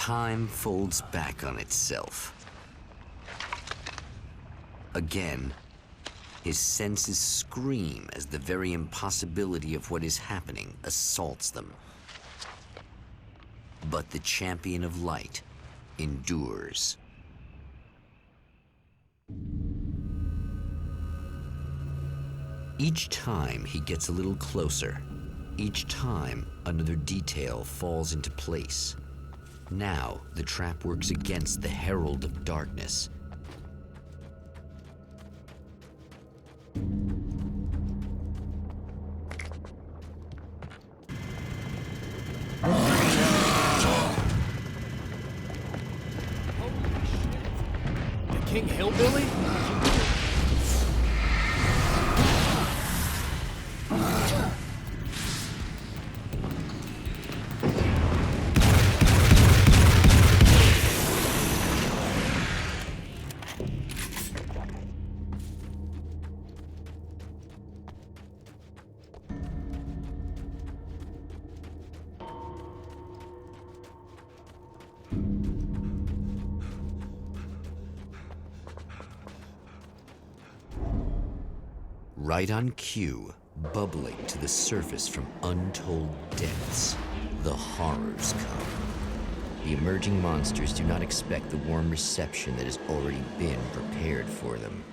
Time folds back on itself. Again, his senses scream as the very impossibility of what is happening assaults them. But the champion of light endures. Each time he gets a little closer. Each time another detail falls into place. Now the trap works against the Herald of Darkness. The King Hillbilly? Right on cue, bubbling to the surface from untold depths, the horrors come. The emerging monsters do not expect the warm reception that has already been prepared for them.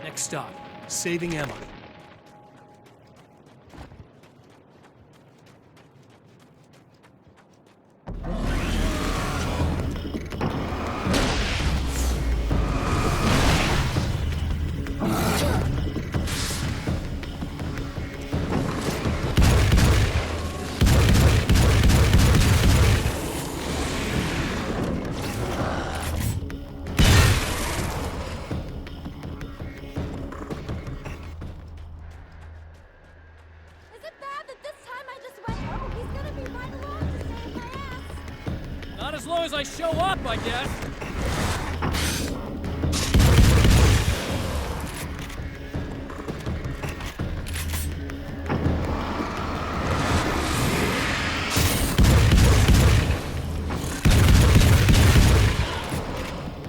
Next stop, saving Emma. Not as long as I show up, I guess.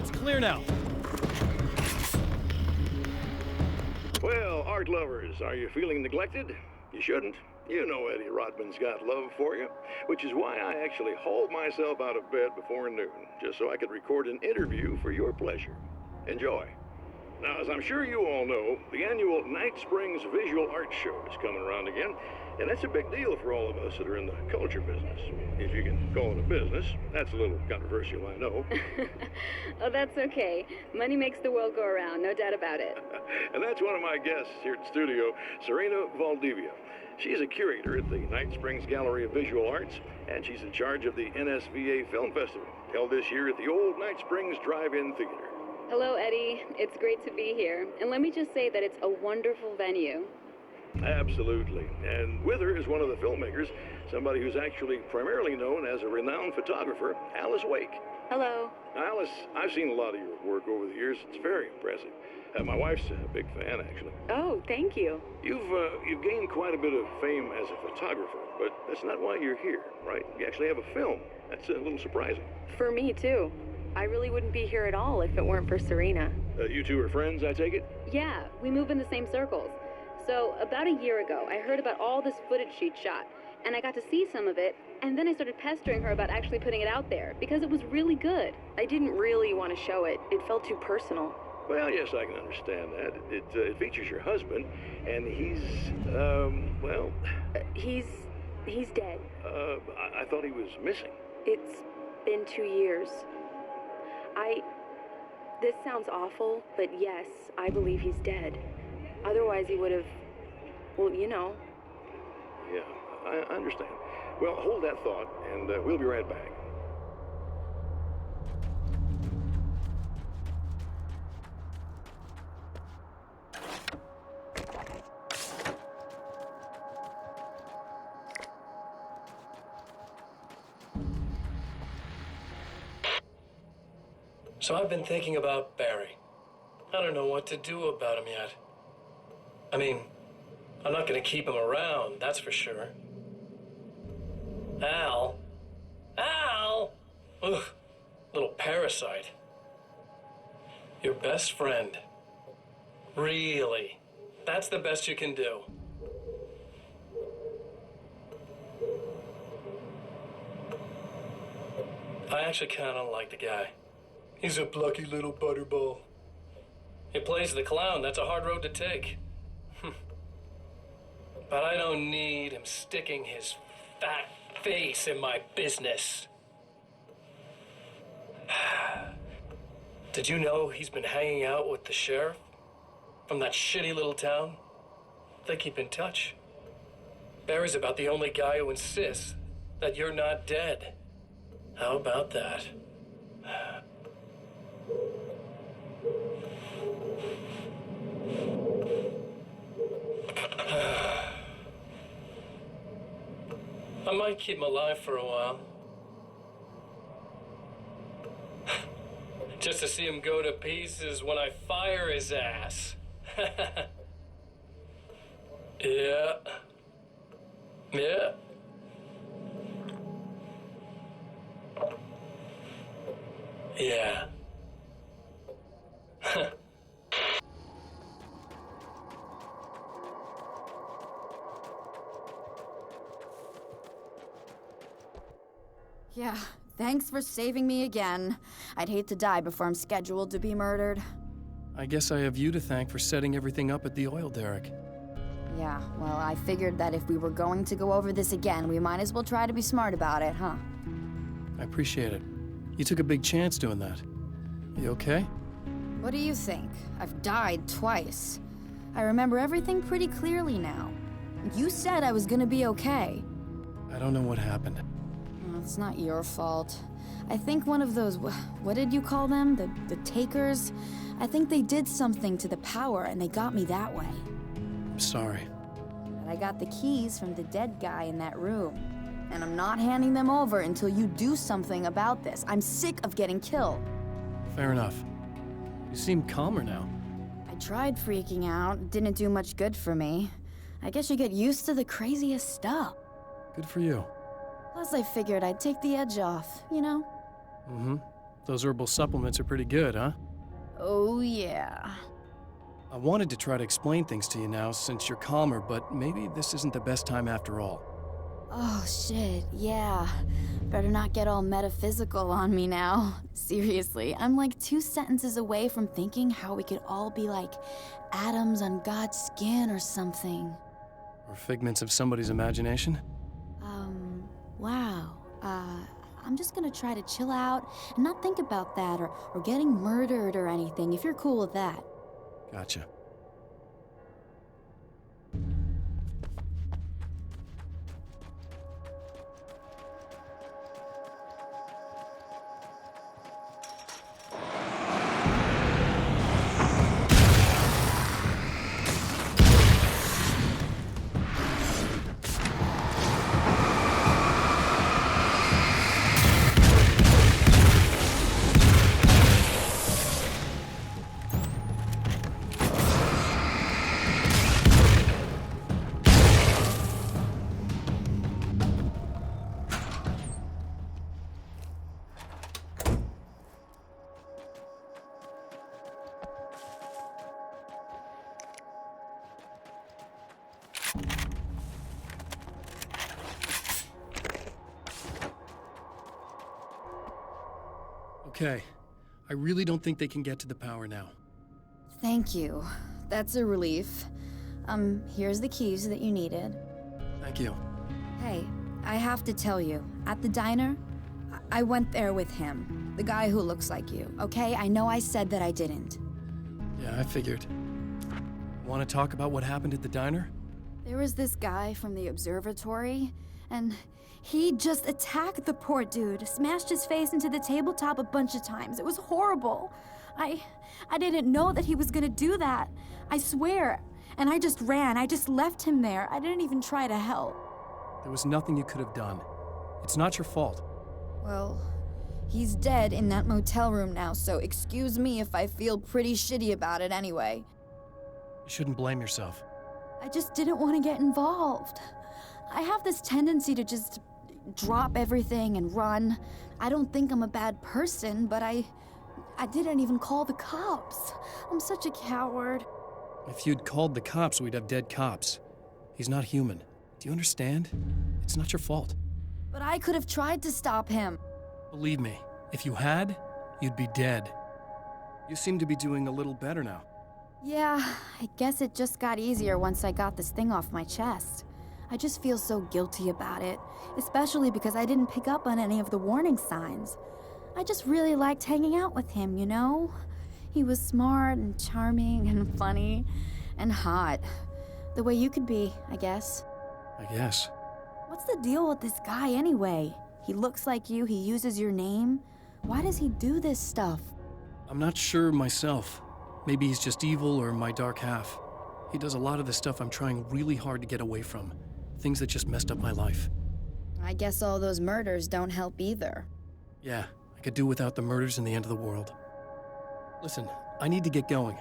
It's clear now. Well, art lovers, are you feeling neglected? You shouldn't. You know Eddie Rodman's got love for you, which is why I actually hauled myself out of bed before noon, just so I could record an interview for your pleasure. Enjoy. Now, as I'm sure you all know, the annual Night Springs Visual Arts Show is coming around again, and that's a big deal for all of us that are in the culture business. If you can call it a business. That's a little controversial, I know. Oh, that's okay. Money makes the world go around, no doubt about it. And that's one of my guests here at the studio, Serena Valdivia. She's a curator at the Night Springs Gallery of Visual Arts, and she's in charge of the NSVA Film Festival, held this year at the old Night Springs Drive-In Theater. Hello, Eddie. It's great to be here. And let me just say that it's a wonderful venue. Absolutely. And with her is one of the filmmakers, somebody who's actually primarily known as a renowned photographer, Alice Wake. Hello. Alice, I've seen a lot of your work over the years. It's very impressive. My wife's a big fan, actually. Oh, thank you. You've gained quite a bit of fame as a photographer, but that's not why you're here, right? You actually have a film. That's a little surprising. For me, too. I really wouldn't be here at all if it weren't for Serena. You two are friends, I take it? Yeah, we move in the same circles. So, about a year ago, I heard about all this footage she'd shot, and I got to see some of it, and then I started pestering her about actually putting it out there, because it was really good. I didn't really want to show it. It felt too personal. Well, yes, I can understand that. It features your husband, and he's, well... He's dead. I thought he was missing. It's been 2 years. This sounds awful, but yes, I believe he's dead. Otherwise he would have, well, you know. Yeah, I understand. Well, hold that thought, and we'll be right back. So I've been thinking about Barry. I don't know what to do about him yet. I mean, I'm not gonna keep him around, that's for sure. Al? Ugh, little parasite. Your best friend. Really? That's the best you can do? I actually kinda like the guy. He's a plucky little butterball. He plays the clown. That's a hard road to take. But I don't need him sticking his fat face in my business. Did you know he's been hanging out with the sheriff from that shitty little town? They keep in touch. Barry's about the only guy who insists that you're not dead. How about that? I might keep him alive for a while. Just to see him go to pieces when I fire his ass. Yeah. Yeah. Yeah. Yeah, thanks for saving me again. I'd hate to die before I'm scheduled to be murdered. I guess I have you to thank for setting everything up at the oil derrick. Yeah, well, I figured that if we were going to go over this again, we might as well try to be smart about it, huh? I appreciate it. You took a big chance doing that. You okay? What do you think? I've died twice. I remember everything pretty clearly now. You said I was gonna be okay. I don't know what happened. Well, it's not your fault. I think one of those, what did you call them? The takers? I think they did something to the power and they got me that way. I'm sorry. But I got the keys from the dead guy in that room. And I'm not handing them over until you do something about this. I'm sick of getting killed. Fair enough. You seem calmer now. I tried freaking out. It didn't do much good for me. I guess you get used to the craziest stuff. Good for you. Plus, I figured I'd take the edge off, you know? Mm-hmm. Those herbal supplements are pretty good, huh? Oh, yeah. I wanted to try to explain things to you now since you're calmer, but maybe this isn't the best time after all. Oh, shit, yeah. Better not get all metaphysical on me now. Seriously, I'm like 2 sentences away from thinking how we could all be like atoms on God's skin or something. Or figments of somebody's imagination? Wow. I'm just gonna try to chill out and not think about that or getting murdered or anything, if you're cool with that. Gotcha. Okay. I really don't think they can get to the power now. Thank you. That's a relief. Here's the keys that you needed. Thank you. Hey, I have to tell you, at the diner, I went there with him. The guy who looks like you, okay? I know I said that I didn't. Yeah, I figured. Want to talk about what happened at the diner? There was this guy from the observatory, and he just attacked the poor dude, smashed his face into the tabletop a bunch of times. It was horrible. I didn't know that he was gonna do that. I swear. And I just ran. I just left him there. I didn't even try to help. There was nothing you could have done. It's not your fault. Well, he's dead in that motel room now, so excuse me if I feel pretty shitty about it anyway. You shouldn't blame yourself. I just didn't want to get involved. I have this tendency to just drop everything and run. I don't think I'm a bad person, but I didn't even call the cops. I'm such a coward. If you'd called the cops, we'd have dead cops. He's not human. Do you understand? It's not your fault. But I could have tried to stop him. Believe me, if you had, you'd be dead. You seem to be doing a little better now. Yeah, I guess it just got easier once I got this thing off my chest. I just feel so guilty about it, especially because I didn't pick up on any of the warning signs. I just really liked hanging out with him, you know? He was smart and charming and funny and hot. The way you could be, I guess. I guess. What's the deal with this guy anyway? He looks like you, he uses your name. Why does he do this stuff? I'm not sure myself. Maybe he's just evil or my dark half. He does a lot of the stuff I'm trying really hard to get away from. Things that just messed up my life. I guess all those murders don't help either. Yeah, I could do without the murders and the end of the world. Listen, I need to get going.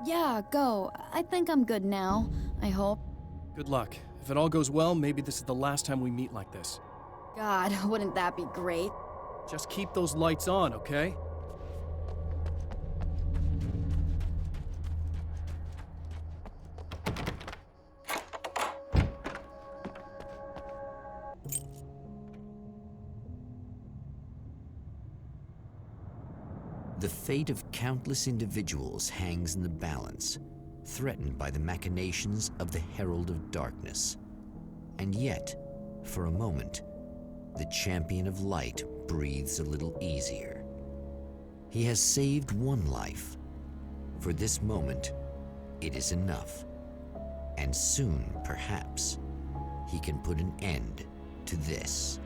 Yeah, go. I think I'm good now, I hope. Good luck. If it all goes well, maybe this is the last time we meet like this. God, wouldn't that be great? Just keep those lights on, okay? The fate of countless individuals hangs in the balance, threatened by the machinations of the Herald of Darkness. And yet, for a moment, the Champion of Light breathes a little easier. He has saved one life. For this moment, it is enough. And soon, perhaps, he can put an end to this.